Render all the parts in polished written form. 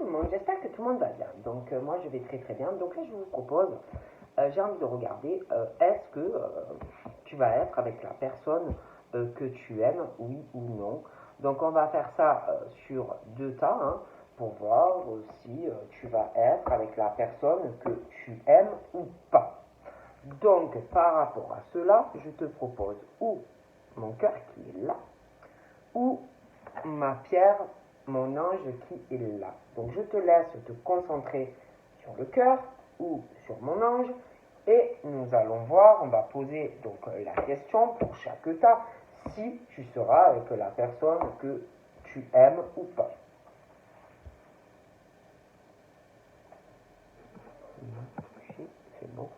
tout le monde, j'espère que tout le monde va bien. Donc moi je vais très très bien. Donc là je vous propose, j'ai envie de regarder, est-ce que tu vas être avec la personne que tu aimes, oui ou non. Donc on va faire ça sur 2 temps, hein, pour voir si tu vas être avec la personne que tu aimes ou pas. Donc par rapport à cela, je te propose ou mon cœur qui est là, ou ma pierre, mon ange qui est là. Donc je te laisse te concentrer sur le cœur ou sur mon ange et nous allons voir, on va poser donc la question pour chaque tas si tu seras avec la personne que tu aimes ou pas. C'est bon.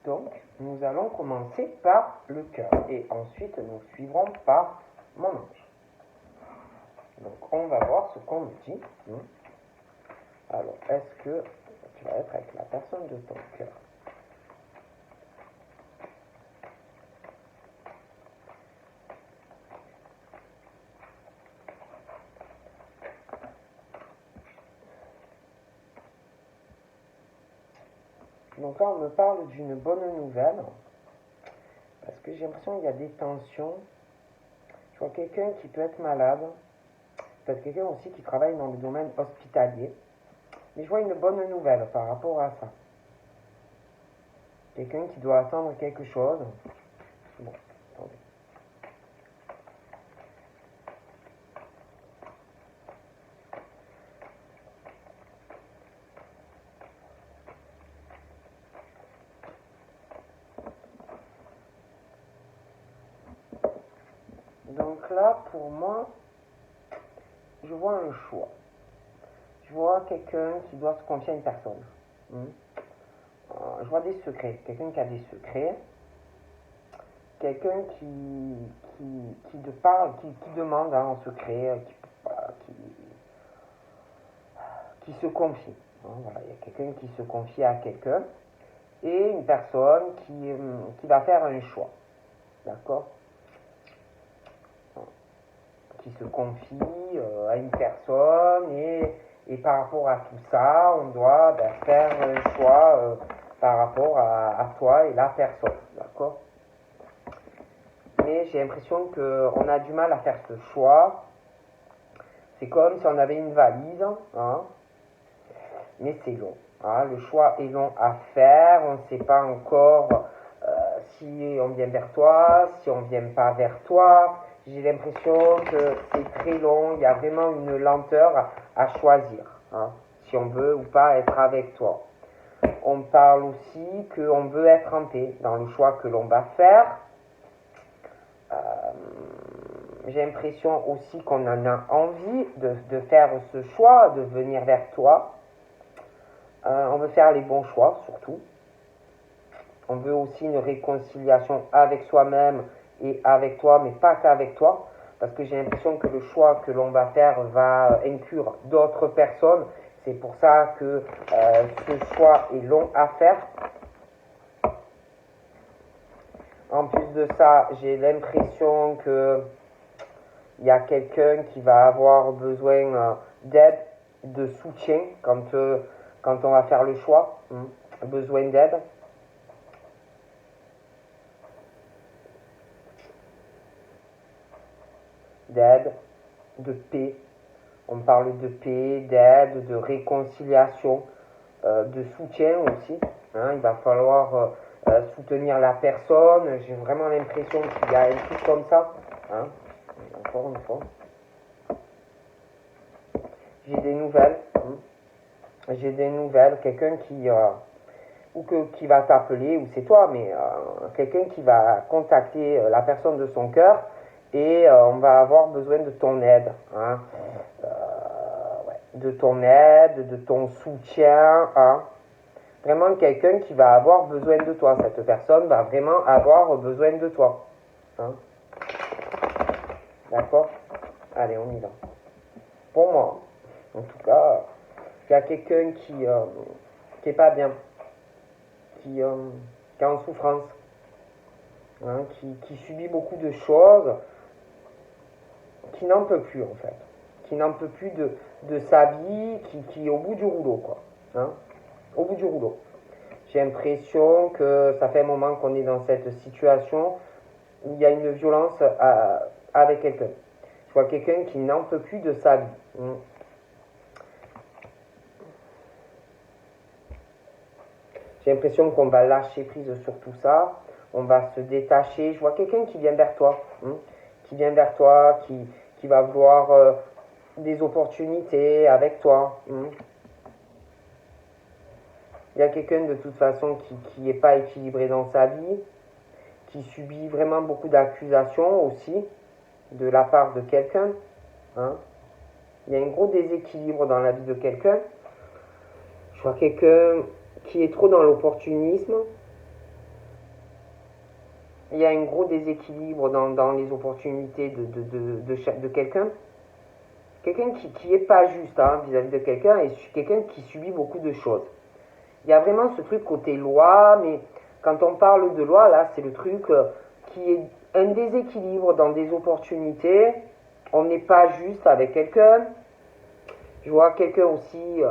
Donc, nous allons commencer par le cœur et ensuite nous suivrons par mon ange. Donc, on va voir ce qu'on me dit. Alors, est-ce que tu vas être avec la personne de ton cœur? Donc là, on me parle d'une bonne nouvelle, parce que j'ai l'impression qu'il y a des tensions. Je vois quelqu'un qui peut être malade, peut-être quelqu'un aussi qui travaille dans le domaine hospitalier. Mais je vois une bonne nouvelle par rapport à ça. Quelqu'un qui doit attendre quelque chose. Bon, attendez. Donc là, pour moi, je vois un choix. Je vois quelqu'un qui doit se confier à une personne. Je vois des secrets. Quelqu'un qui a des secrets. Quelqu'un qui te parle, qui demande en secret, qui se confie. Voilà, il y a quelqu'un qui se confie à quelqu'un et une personne qui va faire un choix. D'accord? Qui se confie à une personne et par rapport à tout ça, on doit faire un choix par rapport à toi et la personne. D'accord? Mais j'ai l'impression qu'on a du mal à faire ce choix. C'est comme si on avait une valise, hein, mais c'est long. Hein, le choix est long à faire, on ne sait pas encore si on vient vers toi, si on ne vient pas vers toi. J'ai l'impression que c'est très long, il y a vraiment une lenteur à choisir, hein, si on veut ou pas être avec toi. On parle aussi qu'on veut être en paix dans le choix que l'on va faire. J'ai l'impression aussi qu'on en a envie de faire ce choix, de venir vers toi. On veut faire les bons choix, surtout. On veut aussi une réconciliation avec soi-même et avec toi, mais pas qu'avec toi. Parce que j'ai l'impression que le choix que l'on va faire va inclure d'autres personnes. C'est pour ça que ce choix est long à faire. En plus de ça, j'ai l'impression que il y a quelqu'un qui va avoir besoin d'aide, de soutien quand on va faire le choix. Besoin d'aide. D'aide, de paix. On parle de paix, d'aide, de réconciliation, de soutien aussi. Hein, il va falloir soutenir la personne. J'ai vraiment l'impression qu'il y a un truc comme ça. Hein. Encore une fois. J'ai des nouvelles. J'ai des nouvelles. Quelqu'un qui va t'appeler, ou c'est toi, mais quelqu'un qui va contacter la personne de son cœur et on va avoir besoin de ton aide. Hein. De ton aide, de ton soutien. Hein. Vraiment quelqu'un qui va avoir besoin de toi. Cette personne va vraiment avoir besoin de toi. Hein. D'accord? Allez, on y va. Pour moi, en tout cas, il y a quelqu'un qui est pas bien, qui est en souffrance, hein, qui subit beaucoup de choses, qui n'en peut plus en fait, qui n'en peut plus de sa vie, qui est au bout du rouleau, quoi. Hein, au bout du rouleau. J'ai l'impression que ça fait un moment qu'on est dans cette situation où il y a une violence avec quelqu'un. Je vois quelqu'un qui n'en peut plus de sa vie. Hein. J'ai l'impression qu'on va lâcher prise sur tout ça, on va se détacher. Je vois quelqu'un qui vient vers toi, hein, qui vient vers toi, qui va vouloir des opportunités avec toi. Hein. Il y a quelqu'un de toute façon qui n'est pas équilibré dans sa vie, qui subit vraiment beaucoup d'accusations aussi de la part de quelqu'un. Hein. Il y a un gros déséquilibre dans la vie de quelqu'un. Je vois quelqu'un qui est trop dans l'opportunisme. Il y a un gros déséquilibre dans les opportunités de quelqu'un. Quelqu'un qui est pas juste hein, vis-à-vis de quelqu'un et quelqu'un qui subit beaucoup de choses. Il y a vraiment ce truc côté loi, mais quand on parle de loi, là, c'est le truc qui est un déséquilibre dans des opportunités. On n'est pas juste avec quelqu'un. Je vois quelqu'un aussi,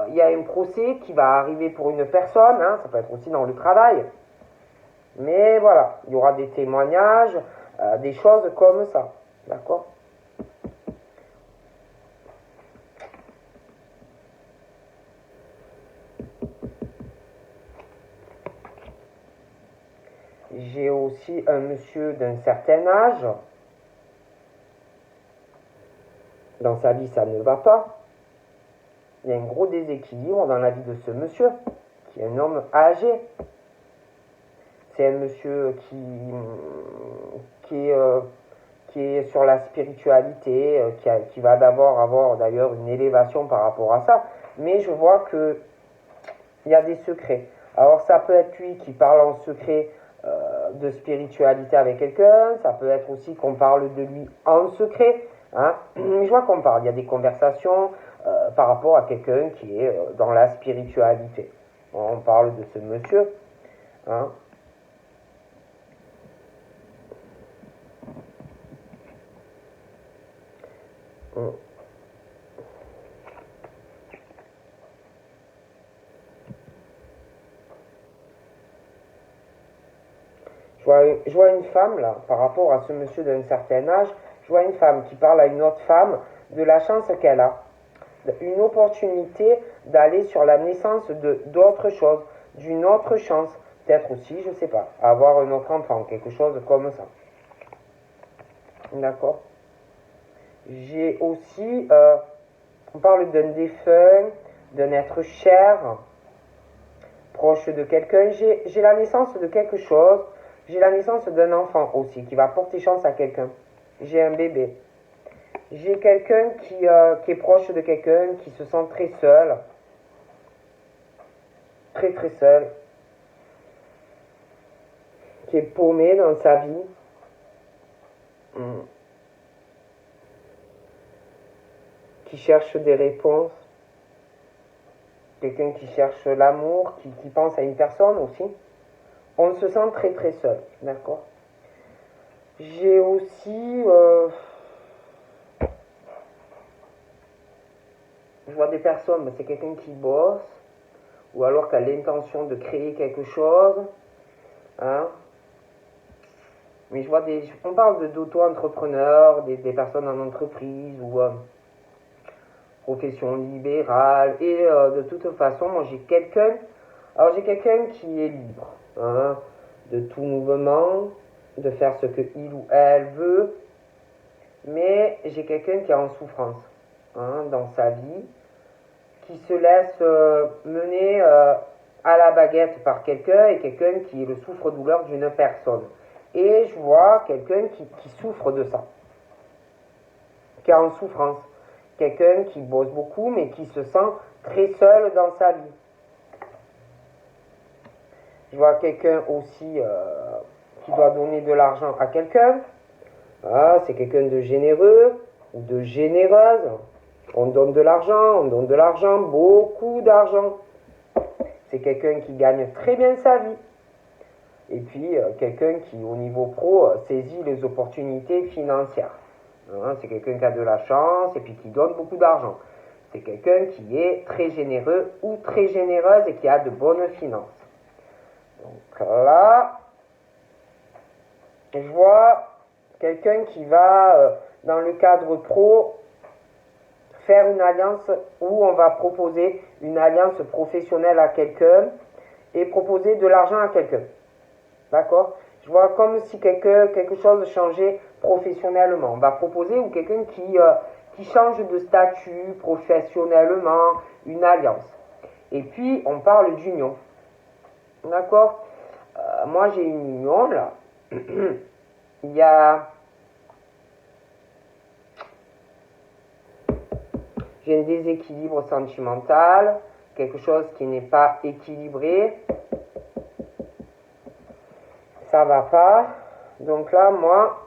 il y a un procès qui va arriver pour une personne, hein, ça peut être aussi dans le travail. Mais voilà, il y aura des témoignages, des choses comme ça. D'accord? J'ai aussi un monsieur d'un certain âge. Dans sa vie, ça ne va pas. Il y a un gros déséquilibre dans la vie de ce monsieur, qui est un homme âgé. C'est un monsieur qui est sur la spiritualité, qui va d'abord avoir d'ailleurs une élévation par rapport à ça. Mais je vois que il y a des secrets. Alors ça peut être lui qui parle en secret de spiritualité avec quelqu'un, ça peut être aussi qu'on parle de lui en secret. Hein. Je vois qu'on parle, il y a des conversations par rapport à quelqu'un qui est dans la spiritualité. On parle de ce monsieur. Hein. Je vois une femme, là, par rapport à ce monsieur d'un certain âge, je vois une femme qui parle à une autre femme de la chance qu'elle a. Une opportunité d'aller sur la naissance d'autres choses, d'une autre chance. Peut-être aussi, je sais pas, avoir un autre enfant, quelque chose comme ça. D'accord? J'ai aussi, on parle d'un défunt, d'un être cher, proche de quelqu'un. J'ai la naissance de quelque chose. J'ai la naissance d'un enfant aussi qui va porter chance à quelqu'un. J'ai un bébé. J'ai quelqu'un qui est proche de quelqu'un qui se sent très seul. Très très seul. Qui est paumé dans sa vie. Qui cherche des réponses. Quelqu'un qui cherche l'amour, qui pense à une personne aussi. On se sent très très seul, d'accord? J'ai aussi... je vois des personnes, mais c'est quelqu'un qui bosse, ou alors qui a l'intention de créer quelque chose. Hein? Mais je vois on parle d'auto-entrepreneurs, des personnes en entreprise, ou profession libérale, et de toute façon, moi j'ai quelqu'un... Alors j'ai quelqu'un qui est libre, hein, de tout mouvement, de faire ce que il ou elle veut, mais j'ai quelqu'un qui est en souffrance hein, dans sa vie, qui se laisse mener à la baguette par quelqu'un et quelqu'un qui est le souffre-douleur d'une personne. Et je vois quelqu'un qui souffre de ça, qui est en souffrance, quelqu'un qui bosse beaucoup mais qui se sent très seul dans sa vie. Je vois quelqu'un aussi qui doit donner de l'argent à quelqu'un. Ah, c'est quelqu'un de généreux ou de généreuse. On donne de l'argent, beaucoup d'argent. C'est quelqu'un qui gagne très bien sa vie. Et puis, quelqu'un qui, au niveau pro, saisit les opportunités financières. Hein, c'est quelqu'un qui a de la chance et puis qui donne beaucoup d'argent. C'est quelqu'un qui est très généreux ou très généreuse et qui a de bonnes finances. Donc là, je vois quelqu'un qui va, dans le cadre pro, faire une alliance où on va proposer une alliance professionnelle à quelqu'un et proposer de l'argent à quelqu'un. D'accord? Je vois comme si quelque chose changeait professionnellement. On va proposer ou quelqu'un qui change de statut professionnellement, une alliance. Et puis, on parle d'union. D'accord? Moi, j'ai une union, là. Il y a... J'ai un déséquilibre sentimental, quelque chose qui n'est pas équilibré. Ça va pas. Donc là, moi,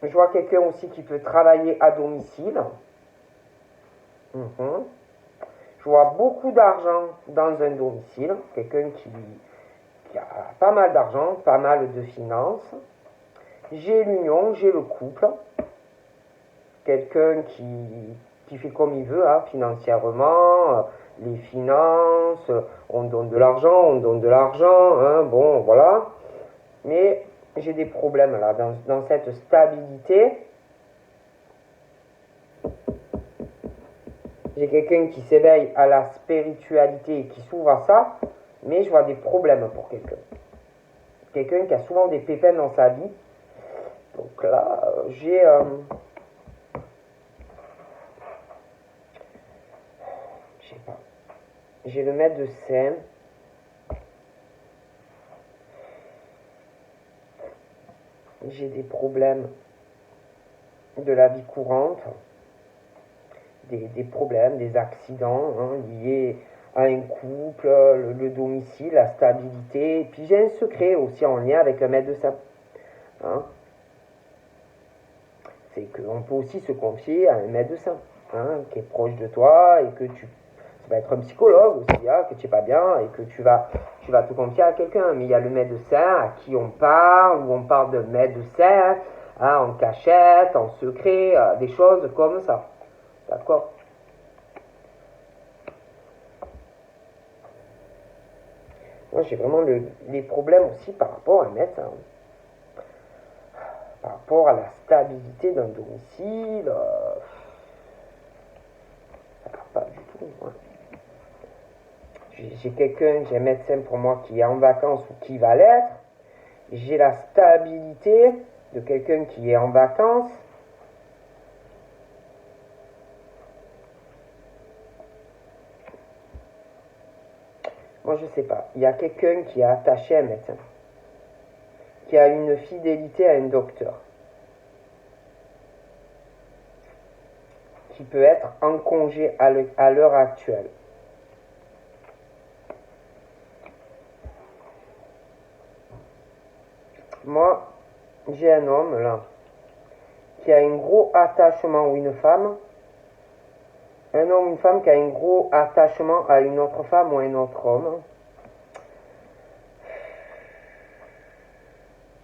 je vois quelqu'un aussi qui peut travailler à domicile. Je vois beaucoup d'argent dans un domicile. Quelqu'un qui a pas mal d'argent, pas mal de finances. J'ai l'union, j'ai le couple. Quelqu'un qui fait comme il veut, hein, financièrement, les finances, on donne de l'argent, hein, bon, voilà. Mais j'ai des problèmes là, dans cette stabilité. J'ai quelqu'un qui s'éveille à la spiritualité et qui s'ouvre à ça, mais je vois des problèmes pour quelqu'un. Quelqu'un qui a souvent des pépins dans sa vie. Donc là, j'ai... je sais pas. J'ai le maître de scène. J'ai des problèmes de la vie courante. Des problèmes, des accidents hein, liés à un couple, le domicile, la stabilité. Et puis j'ai un secret aussi en lien avec un maître de scène. Hein. C'est qu'on peut aussi se confier à un médecin hein, qui est proche de toi et que ça va être un psychologue aussi, hein, que tu n'es pas bien et que tu vas te confier à quelqu'un. Mais il y a le médecin à qui on parle, ou on parle de médecin hein, en cachette, en secret, des choses comme ça. D'accord? Moi, j'ai vraiment les problèmes aussi par rapport à un médecin. Par rapport à la stabilité d'un domicile, ça va pas du tout. Ouais. J'ai un médecin pour moi qui est en vacances ou qui va l'être. J'ai la stabilité de quelqu'un qui est en vacances. Moi, je sais pas. Il y a quelqu'un qui est attaché à un médecin, qui a une fidélité à un docteur, qui peut être en congé à l'heure actuelle. Moi, j'ai un homme là qui a un gros attachement, ou une femme, un homme ou une femme qui a un gros attachement à une autre femme ou un autre homme.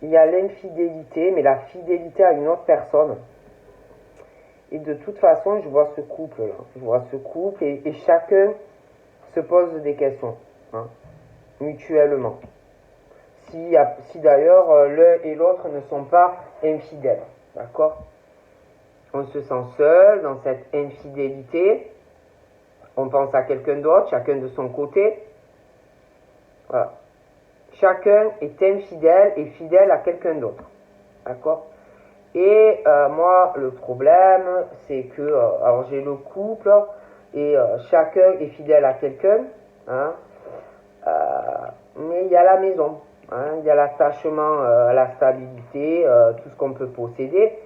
Il y a l'infidélité, mais la fidélité à une autre personne. Et de toute façon, je vois ce couple-là. Je vois ce couple et chacun se pose des questions, hein, mutuellement. Si d'ailleurs l'un et l'autre ne sont pas infidèles, d'accord? On se sent seul dans cette infidélité. On pense à quelqu'un d'autre, chacun de son côté. Voilà. Chacun est infidèle et fidèle à quelqu'un d'autre, d'accord? Et moi, le problème, c'est que, alors j'ai le couple et chacun est fidèle à quelqu'un, hein, mais il y a la maison, hein, il y a l'attachement à la stabilité, tout ce qu'on peut posséder.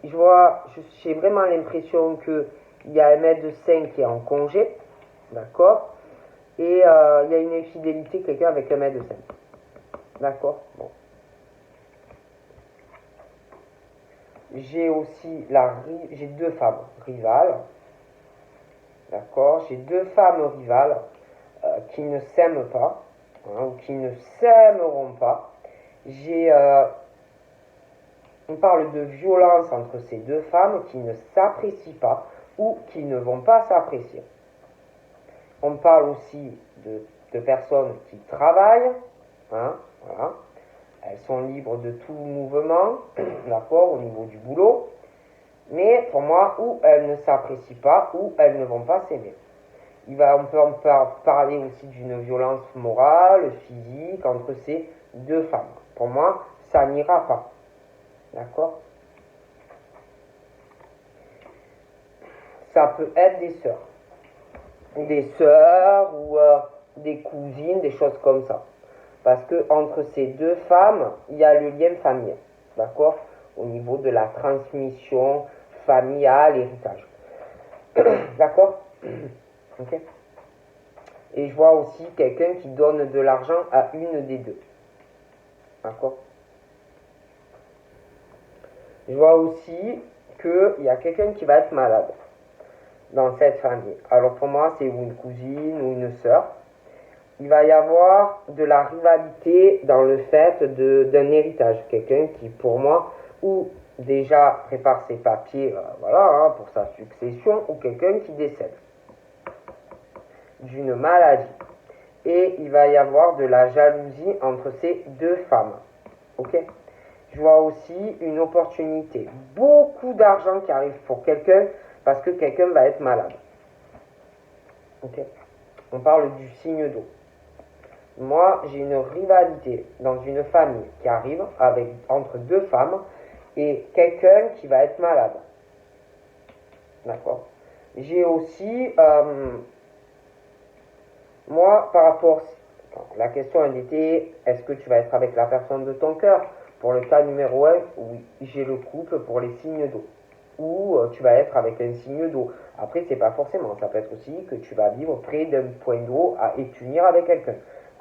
J'ai vraiment l'impression qu'il y a un médecin qui est en congé, d'accord, et il y a une infidélité, quelqu'un avec un médecin, d'accord, bon. J'ai aussi j'ai deux femmes rivales. D'accord? J'ai deux femmes rivales qui ne s'aiment pas, hein, ou qui ne s'aimeront pas. On parle de violence entre ces deux femmes qui ne s'apprécient pas ou qui ne vont pas s'apprécier. On parle aussi de personnes qui travaillent, hein, voilà. Elles sont libres de tout mouvement, d'accord, au niveau du boulot. Mais pour moi, ou elles ne s'apprécient pas, ou elles ne vont pas s'aimer. On peut parler aussi d'une violence morale, physique, entre ces deux femmes. Pour moi, ça n'ira pas. D'accord? Ça peut être des sœurs. Des sœurs ou des cousines, des choses comme ça. Parce que entre ces deux femmes, il y a le lien familial. D'accord? Au niveau de la transmission familiale, héritage. D'accord? Ok? Et je vois aussi quelqu'un qui donne de l'argent à une des deux. D'accord? Je vois aussi qu'il y a quelqu'un qui va être malade dans cette famille. Alors pour moi, c'est une cousine ou une sœur. Il va y avoir de la rivalité dans le fait d'un héritage. Quelqu'un qui, pour moi, ou déjà prépare ses papiers voilà, hein, pour sa succession, ou quelqu'un qui décède d'une maladie. Et il va y avoir de la jalousie entre ces deux femmes. Ok? Je vois aussi une opportunité. Beaucoup d'argent qui arrive pour quelqu'un parce que quelqu'un va être malade. Ok? On parle du signe d'eau. Moi, j'ai une rivalité dans une famille qui arrive entre deux femmes et quelqu'un qui va être malade. D'accord? J'ai aussi, moi, par rapport, la question elle était, est-ce que tu vas être avec la personne de ton cœur? Pour le cas numéro 1, oui, j'ai le couple pour les signes d'eau. Ou tu vas être avec un signe d'eau. Après, c'est pas forcément. Ça peut être aussi que tu vas vivre près d'un point d'eau et t'unir avec quelqu'un.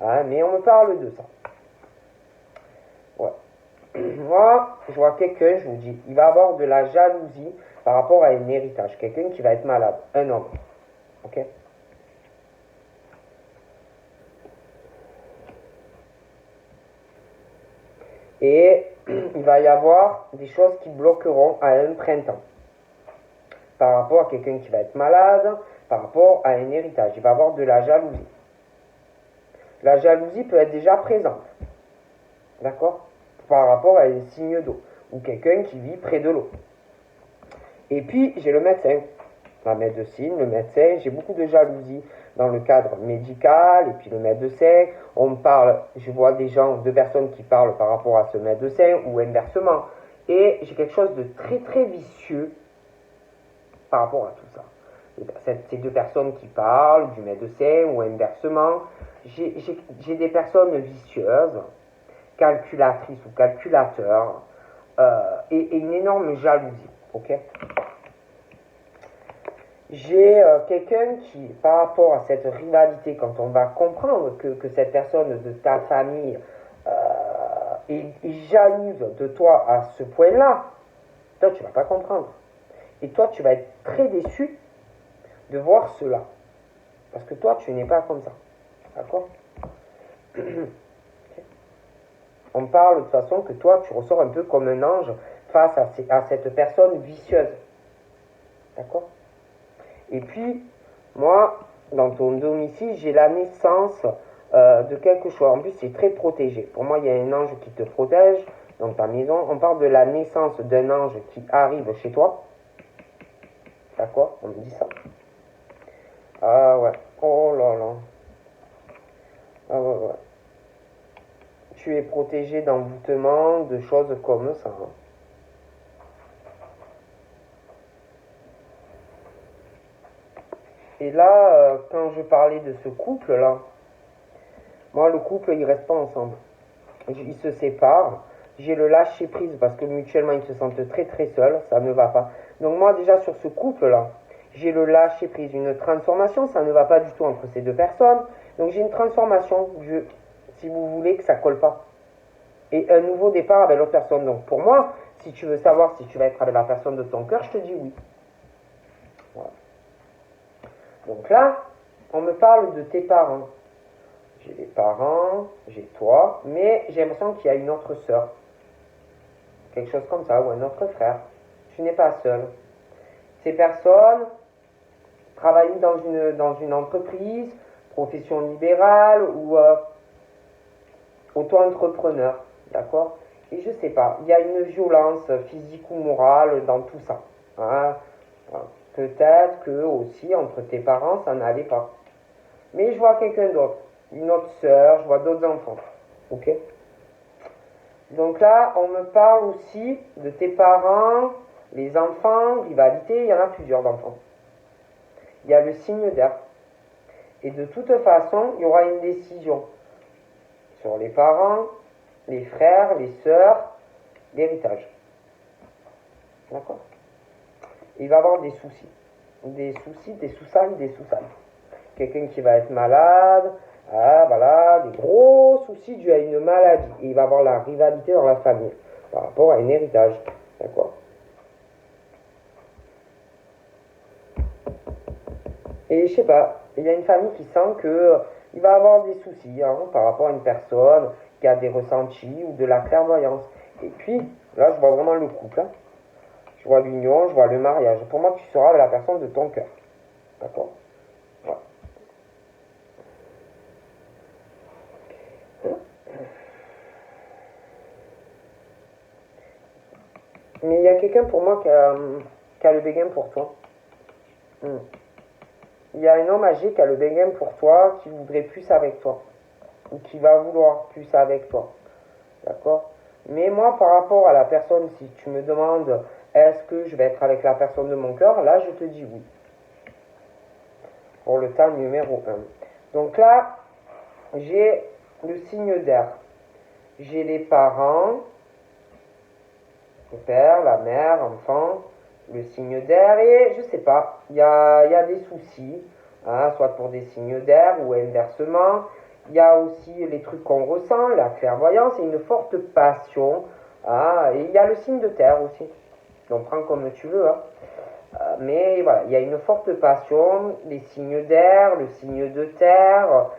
Hein, mais on me parle de ça. Ouais. Moi, je vois quelqu'un, je vous dis, il va avoir de la jalousie par rapport à un héritage. Quelqu'un qui va être malade. Un homme. Ok? Et il va y avoir des choses qui bloqueront à un printemps. Par rapport à quelqu'un qui va être malade, par rapport à un héritage. Il va avoir de la jalousie. La jalousie peut être déjà présente. D'accord? Par rapport à un signe d'eau. Ou quelqu'un qui vit près de l'eau. Et puis, j'ai le médecin. La médecine, le médecin, j'ai beaucoup de jalousie dans le cadre médical. Et puis le médecin, on parle, je vois des gens, deux personnes qui parlent par rapport à ce médecin ou inversement. Et j'ai quelque chose de très très vicieux par rapport à tout ça. Ces deux personnes qui parlent du médecin ou inversement, j'ai des personnes vicieuses, calculatrices ou calculateurs, et une énorme jalousie. Ok? J'ai quelqu'un qui, par rapport à cette rivalité, quand on va comprendre que cette personne de ta famille est jalouse de toi à ce point-là, toi tu ne vas pas comprendre. Et toi tu vas être très déçu de voir cela. Parce que toi tu n'es pas comme ça. D'accord? On parle de toute façon que toi tu ressors un peu comme un ange face à cette personne vicieuse. D'accord? Et puis, moi, dans ton domicile, j'ai la naissance de quelque chose. En plus, c'est très protégé. Pour moi, il y a un ange qui te protège dans ta maison. On parle de la naissance d'un ange qui arrive chez toi. D'accord? On me dit ça. Ah ouais. Oh là là. Ah ouais, ouais. Tu es protégé d'envoûtement, de choses comme ça. Hein. Et là, quand je parlais de ce couple-là, moi, le couple, il reste pas ensemble. Ils se séparent. J'ai le lâcher prise parce que mutuellement, ils se sentent très très seuls. Ça ne va pas. Donc moi, déjà, sur ce couple-là, j'ai le lâcher prise. Une transformation, ça ne va pas du tout entre ces deux personnes. Donc j'ai une transformation. Si vous voulez que ça colle pas. et un nouveau départ avec l'autre personne. Donc pour moi, si tu veux savoir si tu vas être avec la personne de ton cœur, je te dis oui. Voilà. Donc là, on me parle de tes parents. J'ai les parents, j'ai toi, mais j'ai l'impression qu'il y a une autre sœur. Quelque chose comme ça, ou un autre frère. Tu n'es pas seul. Ces personnes travaillent dans une entreprise, profession libérale ou auto-entrepreneur, d'accord? Et je sais pas, il y a une violence physique ou morale dans tout ça. Hein? Peut-être que aussi entre tes parents, ça n'allait pas. Mais je vois quelqu'un d'autre, une autre sœur, je vois d'autres enfants. Ok? Donc là, on me parle aussi de tes parents, les enfants, rivalité, il y en a plusieurs d'enfants. Il y a le signe d'air. Et de toute façon, il y aura une décision sur les parents, les frères, les sœurs, l'héritage. D'accord? Il va y avoir des soucis. Des soucis, des sous-salles, des sous-salles. Quelqu'un qui va être malade, voilà, des gros soucis dus à une maladie. Et il va y avoir la rivalité dans la famille par rapport à un héritage. D'accord? Et je sais pas, il y a une famille qui sent que il va avoir des soucis par rapport à une personne qui a des ressentis ou de la clairvoyance. Et puis, là, je vois vraiment le couple. Hein. Je vois l'union, je vois le mariage. Pour moi, tu seras la personne de ton cœur. D'accord? Voilà. Mais il y a quelqu'un pour moi qui a le béguin pour toi. Il y a un homme âgé qui a le béguin pour toi, qui voudrait plus avec toi. Ou qui va vouloir plus avec toi. D'accord? Mais moi, par rapport à la personne, si tu me demandes est-ce que je vais être avec la personne de mon cœur, là, je te dis oui. Pour le tas numéro 1. Donc là, j'ai le signe d'air. J'ai les parents, le père, la mère, enfant, le signe d'air, et je sais pas, il y a des soucis, soit pour des signes d'air ou inversement. Il y a aussi les trucs qu'on ressent, la clairvoyance et une forte passion. Et il y a le signe de terre aussi. Donc prends comme tu veux. Mais voilà, il y a une forte passion, les signes d'air, le signe de terre.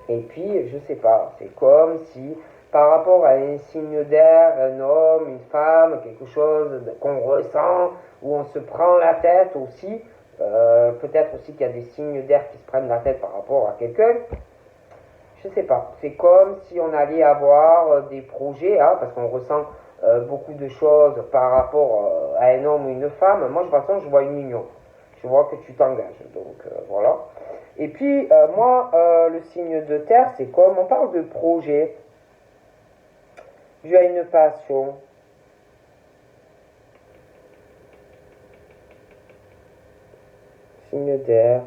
Et puis, je sais pas, c'est comme si par rapport à un signe d'air, un homme, une femme, quelque chose qu'on ressent, où on se prend la tête aussi, peut-être aussi qu'il y a des signes d'air qui se prennent la tête par rapport à quelqu'un, je sais pas, c'est comme si on allait avoir des projets, parce qu'on ressent beaucoup de choses par rapport à un homme ou une femme. Moi, de toute façon, je vois une union. Je vois que tu t'engages, donc voilà. Et puis, moi, le signe de terre, c'est comme, on parle de projet, dû à une passion. Signe d'air,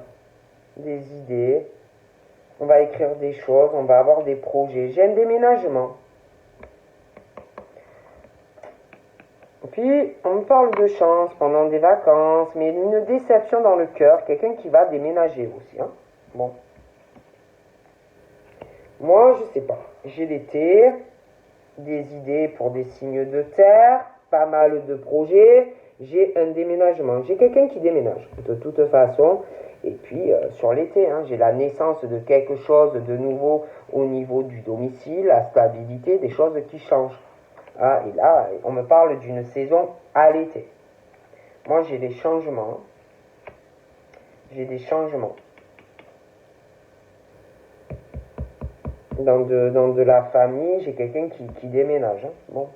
des idées, on va écrire des choses, on va avoir des projets. J'ai un déménagement. Puis, on me parle de chance pendant des vacances, mais une déception dans le cœur, quelqu'un qui va déménager aussi. Bon. Moi, je sais pas. J'ai l'été, des idées pour des signes de terre, pas mal de projets. J'ai un déménagement. J'ai quelqu'un qui déménage, de toute façon. Et puis, sur l'été, j'ai la naissance de quelque chose de nouveau au niveau du domicile, la stabilité, des choses qui changent. Et là, on me parle d'une saison à l'été. Moi, j'ai des changements. J'ai des changements. Dans de la famille, j'ai quelqu'un qui déménage. Bon.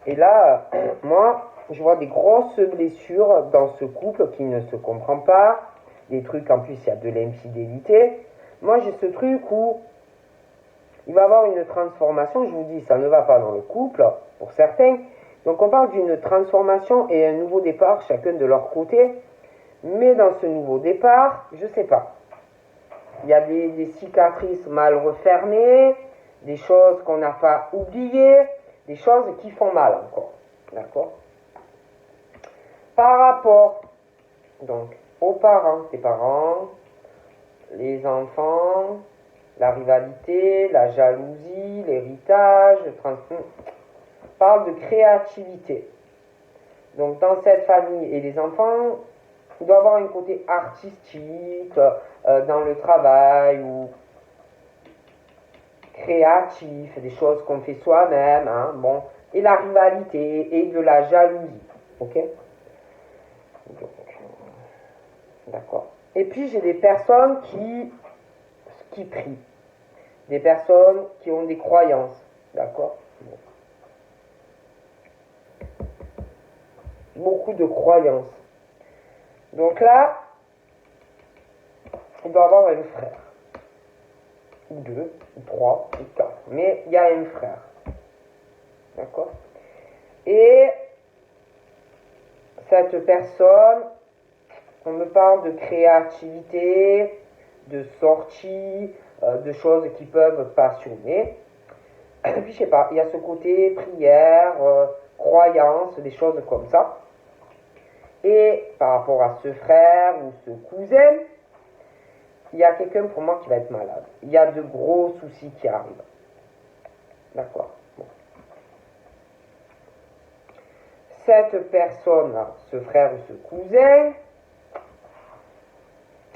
Et là, moi, je vois des grosses blessures dans ce couple qui ne se comprend pas. Des trucs, en plus, il y a de l'infidélité. Moi, j'ai ce truc où il va y avoir une transformation. Je vous dis, ça ne va pas dans le couple, pour certains. Donc, on parle d'une transformation et un nouveau départ, chacun de leur côté. Mais dans ce nouveau départ, je ne sais pas. Il y a des cicatrices mal refermées, des choses qu'on n'a pas oubliées, des choses qui font mal encore. D'accord? Par rapport, donc, aux parents, tes parents, les enfants, La rivalité, la jalousie, l'héritage, parle de créativité. Donc dans cette famille et les enfants, il doit avoir un côté artistique dans le travail ou créatif, des choses qu'on fait soi-même, hein, bon, et la rivalité et de la jalousie, ok? D'accord. Et puis j'ai des personnes qui prient, des personnes qui ont des croyances, d'accord? Beaucoup de croyances. Donc là, il doit avoir un frère, ou deux, ou trois, ou quatre, mais il y a un frère, d'accord? Et cette personne, on me parle de créativité, de sortie, de choses qui peuvent passionner. Et puis je sais pas, il y a ce côté prière, croyance, des choses comme ça. Et par rapport à ce frère ou ce cousin, il y a quelqu'un pour moi qui va être malade. Il y a de gros soucis qui arrivent. D'accord. Bon. Cette personne-là, ce frère ou ce cousin,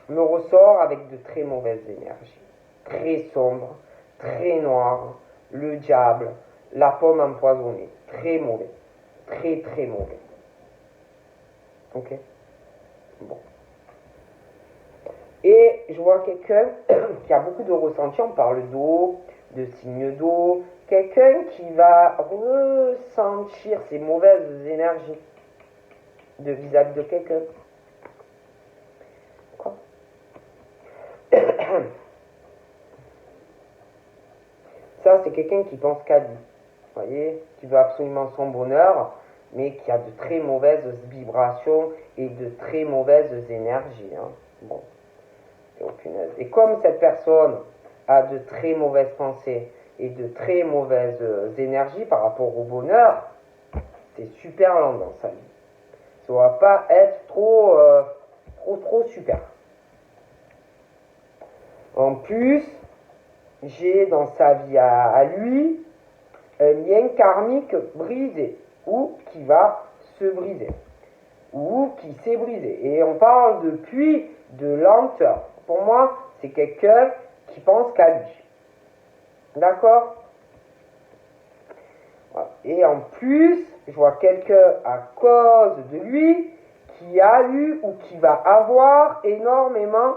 me ressort avec de très mauvaises énergies. Très sombres, très noires, le diable, la pomme empoisonnée. Très mauvais. Très très mauvais. Ok? Bon. Et je vois quelqu'un qui a beaucoup de ressentis, on parle d'eau, de signes d'eau, quelqu'un qui va ressentir ces mauvaises énergies de vis-à-vis de quelqu'un. Quoi? Ça, c'est quelqu'un qui pense qu'à lui. Vous voyez, qui veut absolument son bonheur, mais qui a de très mauvaises vibrations et de très mauvaises énergies. Hein. Bon. Et comme cette personne a de très mauvaises pensées et de très mauvaises énergies par rapport au bonheur, c'est super lent dans sa vie. Ça ne va pas être trop super. En plus, j'ai dans sa vie à lui un lien karmique brisé ou qui va se briser ou qui s'est brisé. Et on parle depuis de lenteur. Pour moi, c'est quelqu'un qui pense qu'à lui. D'accord? Voilà. Et en plus, je vois quelqu'un à cause de lui qui a eu ou qui va avoir énormément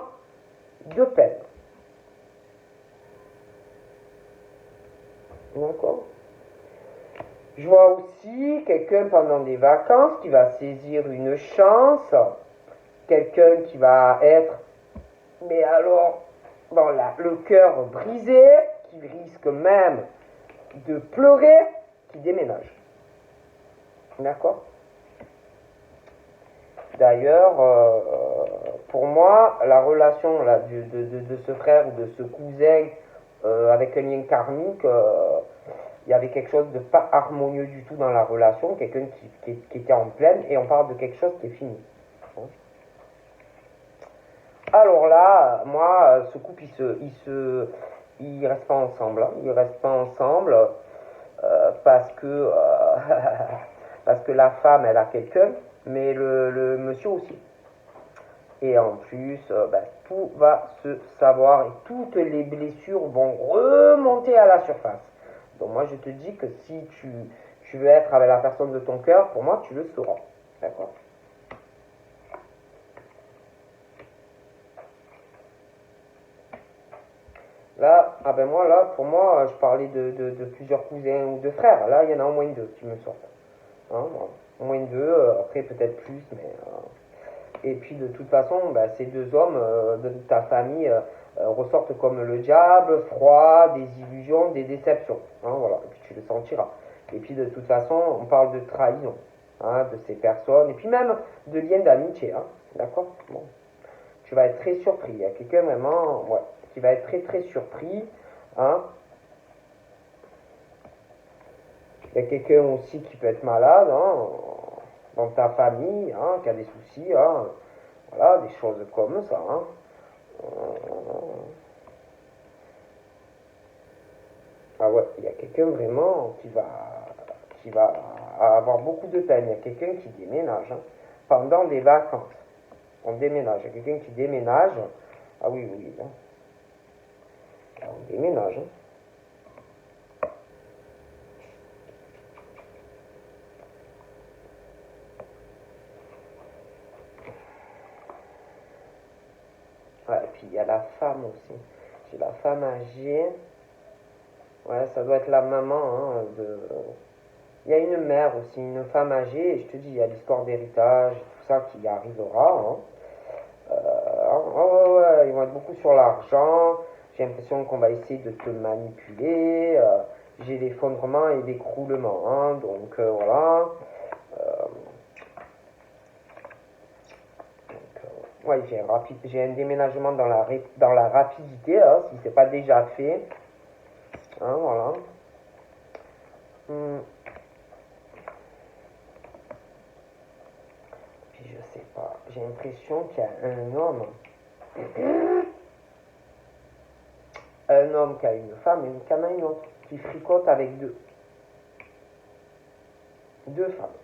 de peine. D'accord? Je vois aussi quelqu'un pendant des vacances qui va saisir une chance, quelqu'un qui va être, mais alors, bon là, le cœur brisé, qui risque même de pleurer, qui déménage. D'accord? D'ailleurs, pour moi, la relation là, de ce frère ou de ce cousin avec un lien karmique, il y avait quelque chose de pas harmonieux du tout dans la relation, quelqu'un qui était en pleine, et on parle de quelque chose qui est fini. Alors là, moi, ce couple, il reste pas ensemble. Hein. Il reste pas ensemble parce que parce que la femme, elle a quelqu'un, mais le monsieur aussi. Et en plus, tout va se savoir et toutes les blessures vont remonter à la surface. Donc moi, je te dis que si tu veux être avec la personne de ton cœur, pour moi, tu le sauras. D'accord? Là, moi, là, pour moi, je parlais de plusieurs cousins ou de frères. Là, il y en a au moins deux qui me sortent. Hein, au moins deux, après peut-être plus, mais... Et puis de toute façon, ces deux hommes de ta famille ressortent comme le diable, froid, des illusions, des déceptions. Hein, voilà, et puis tu le sentiras. Et puis de toute façon, on parle de trahison hein, de ces personnes, et puis même de liens d'amitié. Hein, d'accord? Bon. Tu vas être très surpris. Il y a quelqu'un vraiment ouais, qui va être très très surpris. Hein. Il y a quelqu'un aussi qui peut être malade hein, dans ta famille, hein, qui a des soucis. Hein. Voilà, des choses comme ça. Hein. quelqu'un vraiment qui va avoir beaucoup de peine. Il y a quelqu'un qui déménage hein, pendant des vacances. On déménage. Il y a quelqu'un qui déménage. Ah oui, oui. Hein. On déménage. Hein. Ouais, et puis il y a la femme aussi. J'ai la femme âgée. Ouais, ça doit être la maman hein, de... Il y a une mère aussi, une femme âgée, et je te dis, il y a l'histoire d'héritage, tout ça qui arrivera. Hein. Oh, ouais, ils vont être beaucoup sur l'argent. J'ai l'impression qu'on va essayer de te manipuler. J'ai l'effondrement et l'écroulement. Hein, donc voilà. Ouais, j'ai un déménagement dans la rapidité, hein, si c'est pas déjà fait. Hein, voilà. Puis je sais pas, j'ai l'impression qu'il y a un homme qui a une femme et qui en a une autre, qui fricote avec deux femmes.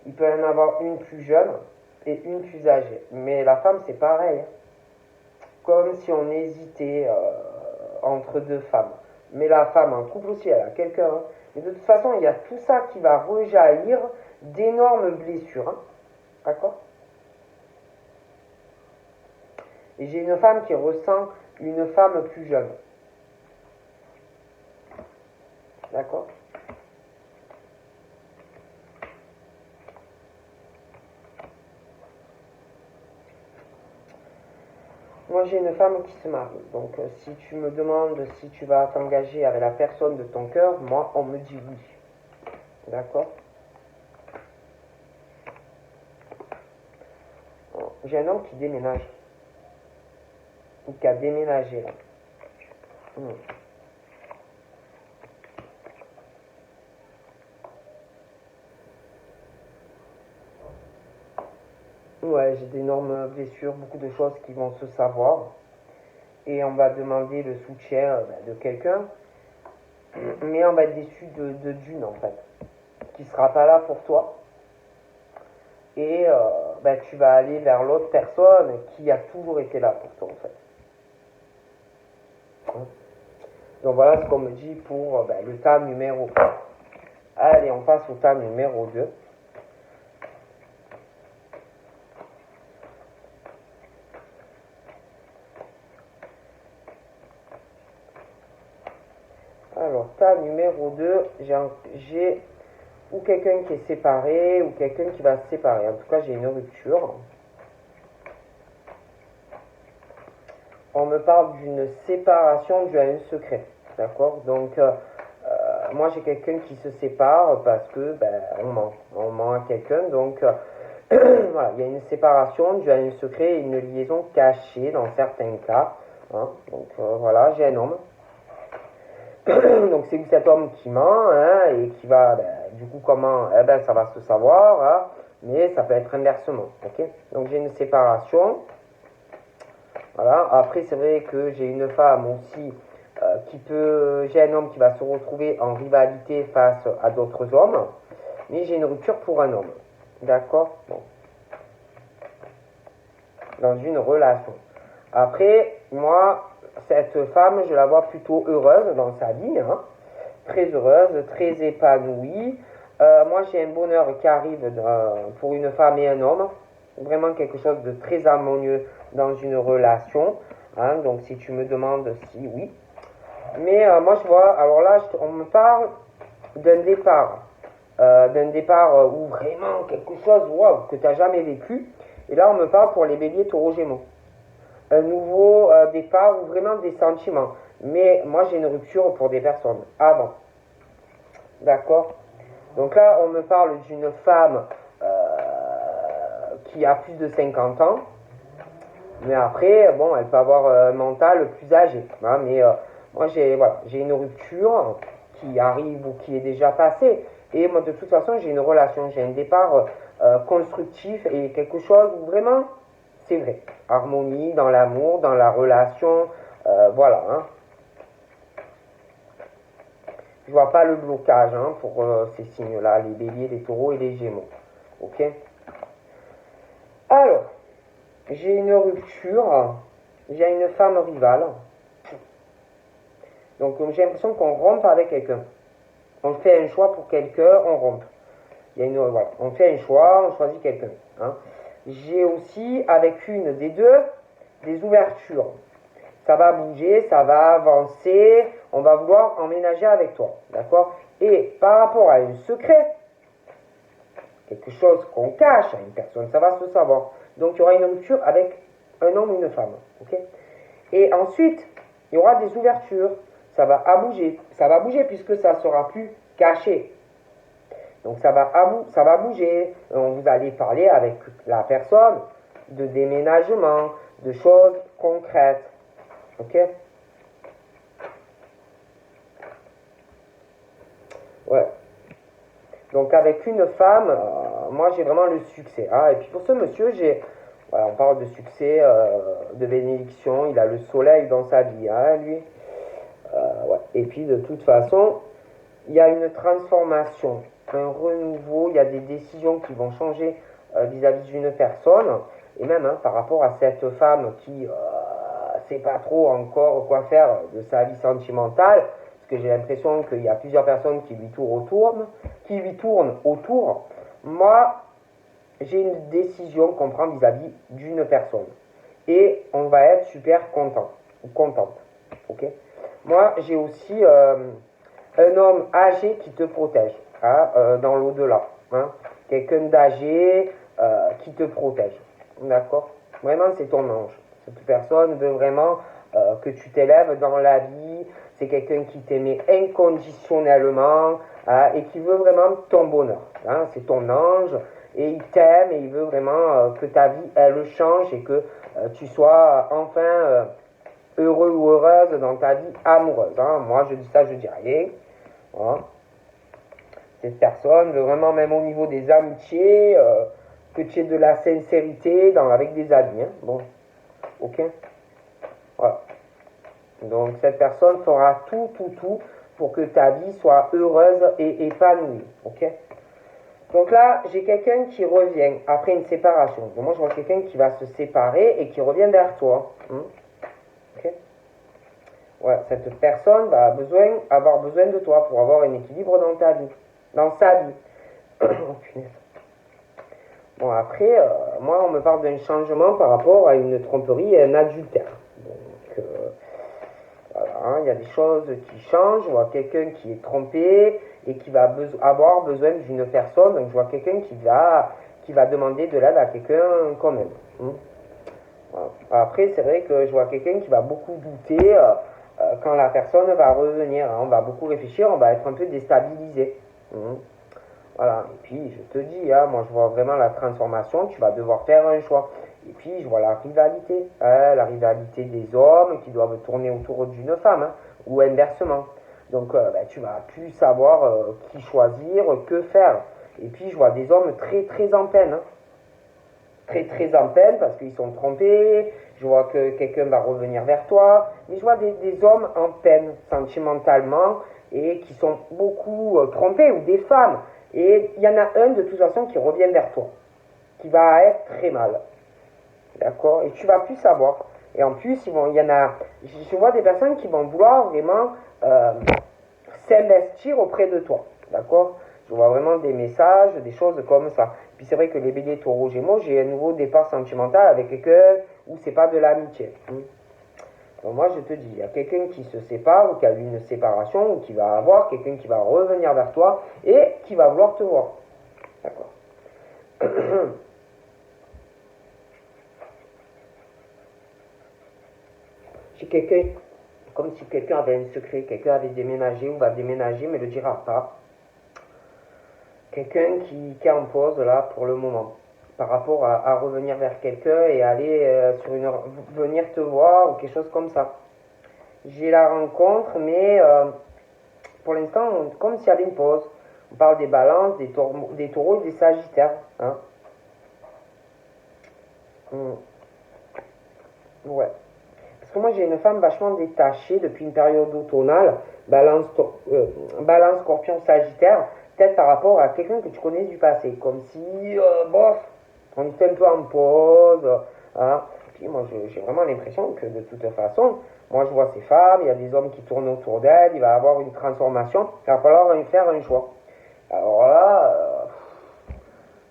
Il peut en avoir une plus jeune et une plus âgée. Mais la femme, c'est pareil. Comme si on hésitait entre deux femmes. Mais la femme, en couple aussi, elle a quelqu'un. Hein. Mais de toute façon, il y a tout ça qui va rejaillir d'énormes blessures. Hein. D'accord? Et j'ai une femme qui ressent une femme plus jeune. D'accord? Moi, j'ai une femme qui se marie. Donc, si tu me demandes si tu vas t'engager avec la personne de ton cœur, moi, on me dit oui. D'accord? J'ai un homme qui déménage. Ou qui a déménagé, là. Ouais, j'ai d'énormes blessures, beaucoup de choses qui vont se savoir. Et on va demander le soutien de quelqu'un. Mais on va être déçu de d'une, en fait. Qui sera pas là pour toi. Et tu vas aller vers l'autre personne qui a toujours été là pour toi, en fait. Donc voilà ce qu'on me dit pour le tas numéro 1. Allez, on passe au tas numéro 2. Alors, tas numéro 2, j'ai ou quelqu'un qui est séparé ou quelqu'un qui va se séparer. En tout cas, j'ai une rupture. On me parle d'une séparation due à un secret. D'accord? Donc, moi, j'ai quelqu'un qui se sépare parce que on ment à quelqu'un. Donc, voilà, il y a une séparation due à un secret et une liaison cachée dans certains cas. Hein. Donc, voilà, j'ai un homme. Donc c'est cet homme qui ment hein, et qui va, du coup comment, ça va se savoir, hein, mais ça peut être inversement, ok. Donc j'ai une séparation, voilà. Après c'est vrai que j'ai une femme aussi j'ai un homme qui va se retrouver en rivalité face à d'autres hommes, mais j'ai une rupture pour un homme, d'accord, bon. Dans une relation. Après, moi, cette femme, je la vois plutôt heureuse dans sa vie, hein, très heureuse, très épanouie. Moi, j'ai un bonheur qui arrive pour une femme et un homme, vraiment quelque chose de très harmonieux dans une relation. Hein, donc, si tu me demandes si oui. Mais moi, je vois, alors là, on me parle d'un départ où vraiment quelque chose que tu n'as jamais vécu. Et là, on me parle pour les béliers, taureaux, gémeaux. Un nouveau départ ou vraiment des sentiments. Mais moi, j'ai une rupture pour des personnes avant. D'accord? Donc là, on me parle d'une femme qui a plus de 50 ans. Mais après, bon, elle peut avoir un mental plus âgé. Hein, mais moi, j'ai une rupture qui arrive ou qui est déjà passée. Et moi, de toute façon, j'ai une relation, j'ai un départ constructif et quelque chose où vraiment, c'est vrai. Harmonie dans l'amour, dans la relation, voilà. Hein. Je vois pas le blocage hein, pour ces signes-là, les béliers, les taureaux et les gémeaux. Ok. Alors, j'ai une rupture, j'ai une femme rivale. Donc j'ai l'impression qu'on rompe avec quelqu'un. On fait un choix pour quelqu'un, on rompt. Il y a voilà. On fait un choix, on choisit quelqu'un. Hein. J'ai aussi, avec une des deux, des ouvertures. Ça va bouger, ça va avancer, on va vouloir emménager avec toi. D'accord. Et par rapport à un secret, quelque chose qu'on cache à une personne, ça va se savoir. Donc il y aura une rupture avec un homme ou une femme. Okay. Et ensuite, il y aura des ouvertures. Ça va bouger puisque ça ne sera plus caché. Donc ça va bouger. Vous allez parler avec la personne de déménagement, de choses concrètes. Ok. Ouais. Donc avec une femme, moi j'ai vraiment le succès. Hein. Et puis pour ce monsieur, voilà, on parle de succès, de bénédiction. Il a le soleil dans sa vie, hein, lui. Ouais. Et puis de toute façon, il y a une transformation, un renouveau, il y a des décisions qui vont changer vis-à-vis d'une personne, et même hein, par rapport à cette femme qui sait pas trop encore quoi faire de sa vie sentimentale, parce que j'ai l'impression qu'il y a plusieurs personnes qui lui tournent autour. Moi, j'ai une décision qu'on prend vis-à-vis d'une personne, et on va être super content ou contente, ok. Moi, j'ai aussi un homme âgé qui te protège hein, dans l'au-delà. Hein. Quelqu'un d'âgé qui te protège. D'accord. Vraiment, c'est ton ange. Cette personne veut vraiment que tu t'élèves dans la vie. C'est quelqu'un qui t'aimait inconditionnellement hein, et qui veut vraiment ton bonheur. Hein. C'est ton ange et il t'aime et il veut vraiment que ta vie, elle change et que tu sois enfin heureux ou heureuse dans ta vie amoureuse. Hein. Moi, je dis ça, je dis rien. Hein. Cette personne veut vraiment, même au niveau des amitiés, que tu aies de la sincérité avec des amis. Hein. Bon, ok. Voilà. Donc cette personne fera tout pour que ta vie soit heureuse et épanouie. Ok. Donc là, j'ai quelqu'un qui revient après une séparation. Donc moi, je vois quelqu'un qui va se séparer et qui revient vers toi. Ok. Ouais, cette personne va avoir besoin de toi pour avoir un équilibre dans ta vie, dans sa vie. Oh, punaise. Bon, après, moi, on me parle d'un changement par rapport à une tromperie et un adultère. Donc, voilà, hein, il y a des choses qui changent. Je vois quelqu'un qui est trompé et qui va avoir besoin d'une personne. Donc, je vois quelqu'un qui va demander de l'aide à quelqu'un quand même. Voilà. Après, c'est vrai que je vois quelqu'un qui va beaucoup douter quand la personne va revenir. Hein. On va beaucoup réfléchir, on va être un peu déstabilisé. Voilà, et puis je te dis, hein, moi je vois vraiment la transformation, tu vas devoir faire un choix. Et puis je vois la rivalité des hommes qui doivent tourner autour d'une femme, hein, ou inversement. Donc tu vas plus savoir qui choisir, que faire. Et puis je vois des hommes très très en peine. Hein. Très en peine parce qu'ils sont trompés, je vois que quelqu'un va revenir vers toi, mais je vois des hommes en peine sentimentalement et qui sont beaucoup trompés, ou des femmes. Et il y en a un de toute façon qui revient vers toi, qui va être très mal. D'accord. Et tu vas plus savoir. Et en plus, je vois des personnes qui vont vouloir vraiment s'investir auprès de toi. D'accord. Je vois vraiment des messages, des choses comme ça. Puis c'est vrai que les béliers, taureaux, gémeaux, j'ai un nouveau départ sentimental avec quelqu'un où c'est pas de l'amitié. Donc moi je te dis, il y a quelqu'un qui se sépare ou qui a eu une séparation ou qui va avoir quelqu'un qui va revenir vers toi et qui va vouloir te voir. D'accord. J'ai quelqu'un, comme si quelqu'un avait un secret, quelqu'un avait déménagé ou va déménager mais ne le dira pas. Quelqu'un qui est en pause là pour le moment par rapport à revenir vers quelqu'un et aller venir te voir ou quelque chose comme ça. J'ai la rencontre mais pour l'instant comme s'il y avait une pause. On parle des balances, des taureaux et des sagittaires. Hein. Ouais. Parce que moi j'ai une femme vachement détachée depuis une période automnale, balance, balance scorpion sagittaire, peut-être par rapport à quelqu'un que tu connais du passé, comme si, bof, on était un peu en pause, hein. Puis moi j'ai vraiment l'impression que de toute façon, moi je vois ces femmes, il y a des hommes qui tournent autour d'elles, il va y avoir une transformation, il va falloir faire un choix. Alors là,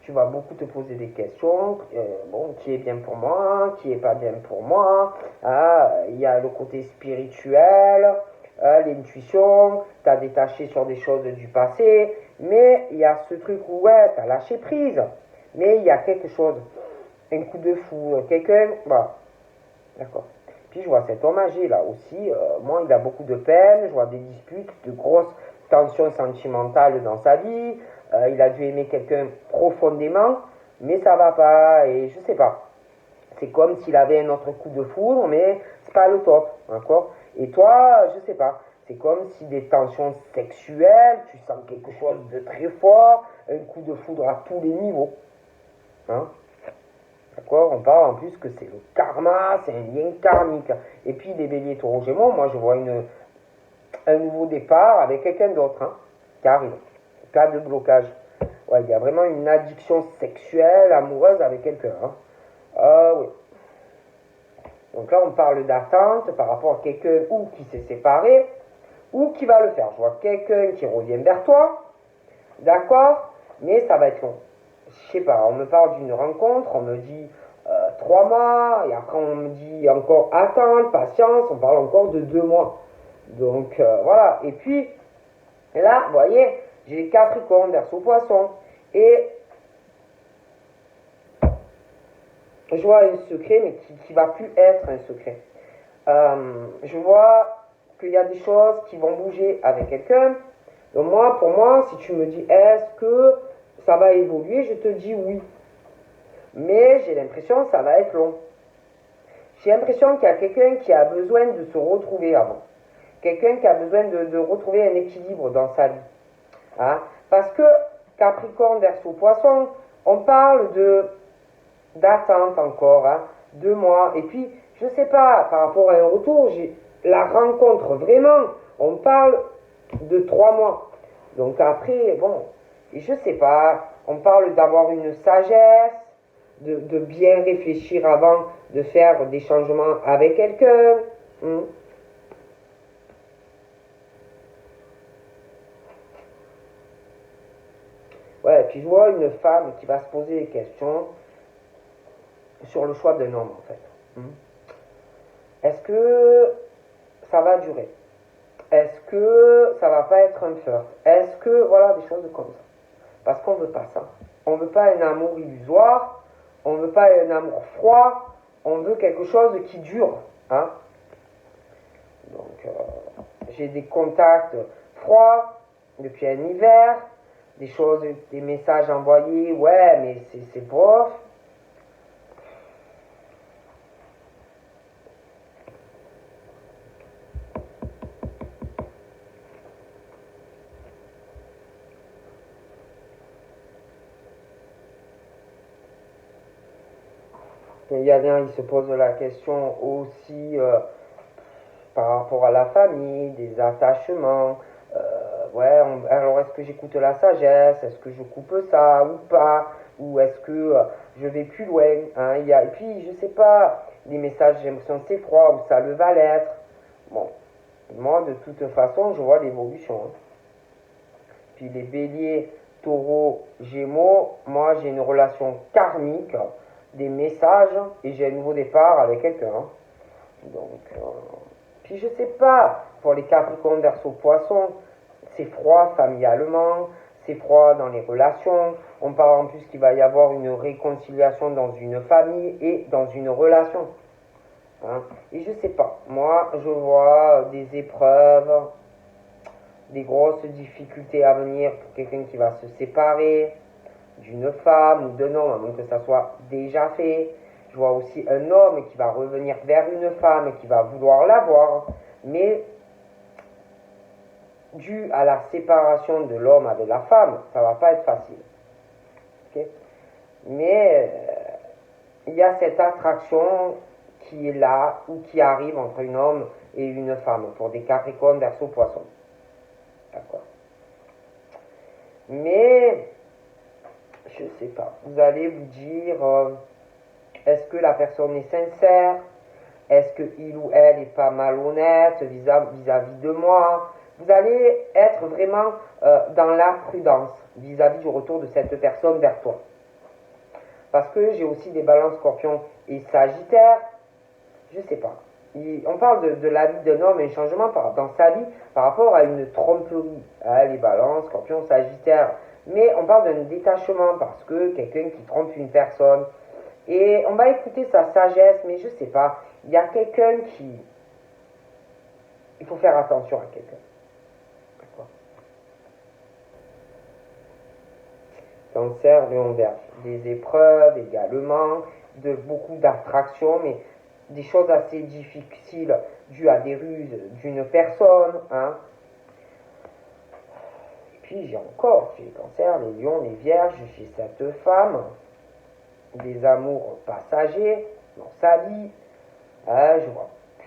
tu vas beaucoup te poser des questions. Bon, qui est bien pour moi, qui est pas bien pour moi. Ah, il y a le côté spirituel, l'intuition, tu as détaché sur des choses du passé, mais il y a ce truc où, ouais, tu as lâché prise, mais il y a quelque chose, un coup de fou, quelqu'un, voilà, d'accord. Puis je vois cet homme âgé là aussi, moi il a beaucoup de peine, je vois des disputes, de grosses tensions sentimentales dans sa vie, il a dû aimer quelqu'un profondément, mais ça va pas, et je sais pas. C'est comme s'il avait un autre coup de foudre, mais c'est pas le top, d'accord. Et toi, je sais pas, c'est comme si des tensions sexuelles, tu sens quelque chose de très fort, un coup de foudre à tous les niveaux, hein. D'accord. On parle en plus que c'est le karma, c'est un lien karmique. Et puis les béliers taureaux gémeaux, moi je vois un nouveau départ avec quelqu'un d'autre, hein, qui arrive. Pas de blocage. Ouais, il y a vraiment une addiction sexuelle, amoureuse avec quelqu'un. Hein. Oui. Donc là, on parle d'attente par rapport à quelqu'un ou qui s'est séparé, ou qui va le faire. Je vois quelqu'un qui revient vers toi, d'accord, mais ça va être long. Je sais pas, on me parle d'une rencontre, on me dit 3 mois, et après on me dit encore attendre, patience, on parle encore de 2 mois. Donc voilà, et puis là, vous voyez, j'ai les Capricornes, Verseau, Poisson, et je vois un secret, mais qui va plus être un secret. Je vois qu'il y a des choses qui vont bouger avec quelqu'un. Donc moi, pour moi, si tu me dis est-ce que ça va évoluer, je te dis oui. Mais j'ai l'impression que ça va être long. J'ai l'impression qu'il y a quelqu'un qui a besoin de se retrouver avant. Quelqu'un qui a besoin de retrouver un équilibre dans sa vie. Hein? Parce que Capricorne, Verseau, Poisson, on parle d'attente encore, hein, 2 mois. Et puis, je sais pas, par rapport à un retour, la rencontre, vraiment, on parle de 3 mois. Donc après, bon, je sais pas, on parle d'avoir une sagesse, de bien réfléchir avant de faire des changements avec quelqu'un. Ouais, puis je vois une femme qui va se poser des questions sur le choix d'un homme, en fait. Est-ce que ça va durer? Est-ce que ça va pas être un flirt? Est-ce que, voilà, des choses comme ça. Parce qu'on veut pas ça. On veut pas un amour illusoire, on veut pas un amour froid, on veut quelque chose qui dure, hein. Donc, j'ai des contacts froids depuis un hiver, des choses, des messages envoyés, ouais, mais c'est bof. Il y a bien, il se pose la question aussi par rapport à la famille, des attachements. Ouais, alors est-ce que j'écoute la sagesse? Est-ce que je coupe ça ou pas? Ou est-ce que je vais plus loin, hein? Et puis, je sais pas, les messages d'émotion, c'est froid ou ça le va l'être. Bon, moi, de toute façon, je vois l'évolution. Hein. Puis les béliers, taureaux, gémeaux, moi, j'ai une relation karmique, des messages, et j'ai un nouveau départ avec quelqu'un. Hein. Donc, puis je sais pas, pour les Capricornes, Verseau, Poisson, c'est froid familialement, c'est froid dans les relations. On parle en plus qu'il va y avoir une réconciliation dans une famille et dans une relation. Hein. Et je sais pas, moi je vois des épreuves, des grosses difficultés à venir pour quelqu'un qui va se séparer d'une femme ou d'un homme, à moins que ça soit déjà fait. Je vois aussi un homme qui va revenir vers une femme, qui va vouloir l'avoir, mais dû à la séparation de l'homme avec la femme, ça va pas être facile. Okay? Mais il y a cette attraction qui est là ou qui arrive entre un homme et une femme pour des Capricornes, Verseau, Poisson. D'accord. Mais, je sais pas, vous allez vous dire, est-ce que la personne est sincère? Est-ce qu'il ou elle n'est pas malhonnête vis-à-vis de moi? Vous allez être vraiment dans la prudence vis-à-vis du retour de cette personne vers toi. Parce que j'ai aussi des balances scorpions et sagittaires. Je sais pas. On parle de la vie d'un homme, un changement dans sa vie par rapport à une tromperie. Les balances, scorpions, sagittaires. Mais on parle d'un détachement parce que quelqu'un qui trompe une personne. Et on va écouter sa sagesse, mais je sais pas. Il y a quelqu'un qui... Il faut faire attention à quelqu'un. D'accord. Cancer, Lion, Vierge. Des épreuves également, beaucoup d'attractions, mais des choses assez difficiles dues à des ruses d'une personne. Hein. Et puis j'ai les cancers, les lions, les vierges, j'ai cette femme, des amours passagers dans sa vie. Je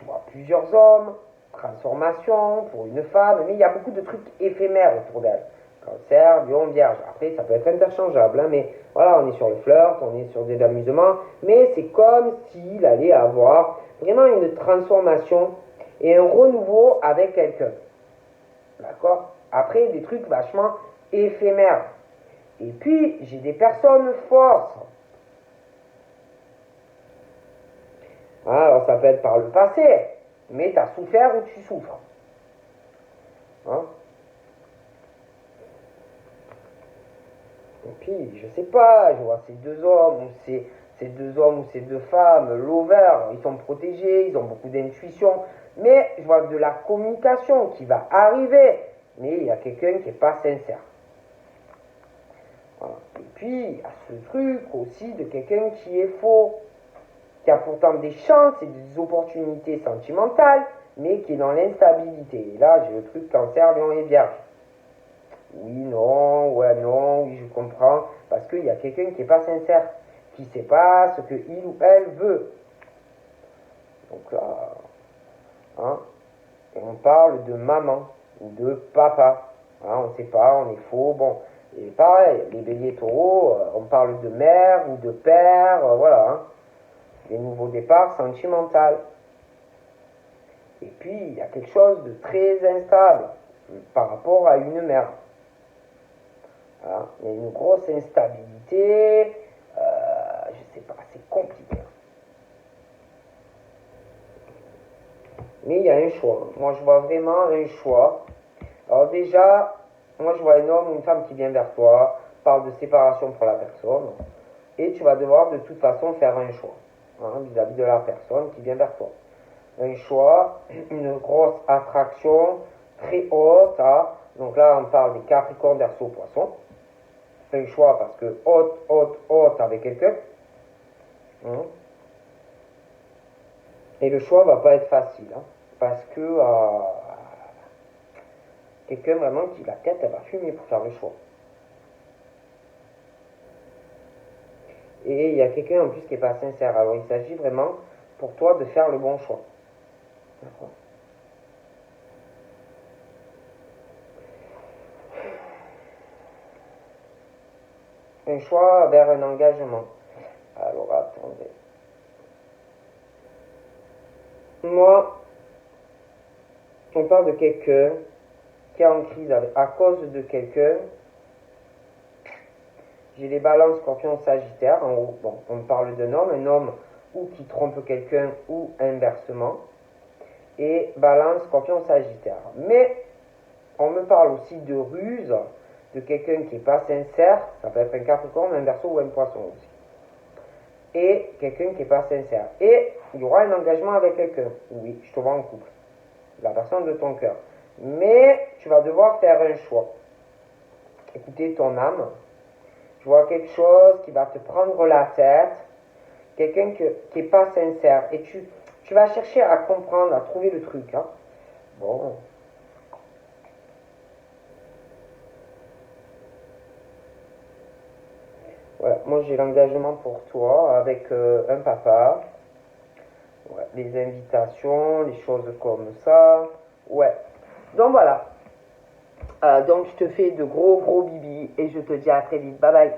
vois plusieurs hommes, transformation pour une femme, mais il y a beaucoup de trucs éphémères autour d'elle. Cancer, Lion, Vierge. Après, ça peut être interchangeable, hein, mais voilà, on est sur le flirt, on est sur des amusements, mais c'est comme s'il allait avoir vraiment une transformation et un renouveau avec quelqu'un. D'accord? Après, des trucs vachement éphémères. Et puis, j'ai des personnes fortes. Alors, ça peut être par le passé, mais tu as souffert ou tu souffres. Hein? Et puis, je sais pas, je vois ces deux hommes ou ces deux femmes, lovers, ils sont protégés, ils ont beaucoup d'intuition, mais je vois de la communication qui va arriver, mais il y a quelqu'un qui n'est pas sincère. Voilà. Et puis, il y a ce truc aussi de quelqu'un qui est faux, qui a pourtant des chances et des opportunités sentimentales, mais qui est dans l'instabilité. Et là, j'ai le truc Cancer, Lion et Vierge. Oui, non, ouais, non, oui, je comprends, parce qu'il y a quelqu'un qui n'est pas sincère, qui ne sait pas ce qu'il ou elle veut. Donc là, hein, et on parle de maman ou de papa. Hein, on ne sait pas, on est faux. Bon, et pareil, les béliers taureaux, on parle de mère ou de père, voilà. Hein, des nouveaux départs sentimentaux. Et puis, il y a quelque chose de très instable par rapport à une mère. Voilà. Il y a une grosse instabilité, je sais pas, c'est compliqué. Mais il y a un choix. Moi, je vois vraiment un choix. Alors déjà, moi, je vois un homme ou une femme qui vient vers toi, parle de séparation pour la personne, et tu vas devoir de toute façon faire un choix hein, vis-à-vis de la personne qui vient vers toi. Un choix, une grosse attraction très haute. Hein. Donc là, on parle des Capricornes, Verseau, Poisson. Un choix parce que haute avec quelqu'un. Hein. Et le choix va pas être facile. Hein, parce que quelqu'un vraiment qui, la tête, elle va fumer pour faire le choix. Et il y a quelqu'un en plus qui n'est pas sincère. Alors il s'agit vraiment pour toi de faire le bon choix. D'accord. Un choix vers un engagement. Alors attendez. Moi, on parle de quelqu'un qui est en crise à cause de quelqu'un. J'ai les balances scorpion sagittaire. En haut, bon, on parle d'un homme, un homme ou qui trompe quelqu'un ou inversement. Et balance scorpion sagittaire. Mais on me parle aussi de ruse, de quelqu'un qui n'est pas sincère. Ça peut être un capricorne, un verseau ou un poisson aussi. Et quelqu'un qui n'est pas sincère. Et il y aura un engagement avec quelqu'un. Oui, je te vois en couple. La personne de ton cœur. Mais tu vas devoir faire un choix. Écouter ton âme. Je vois quelque chose qui va te prendre la tête. Quelqu'un qui n'est pas sincère. Et tu vas chercher à comprendre, à trouver le truc. Hein. Bon. Voilà, moi j'ai l'engagement pour toi avec un papa. les invitations, les choses comme ça. Ouais. Donc voilà. Donc je te fais de gros gros bibis et je te dis à très vite. Bye bye.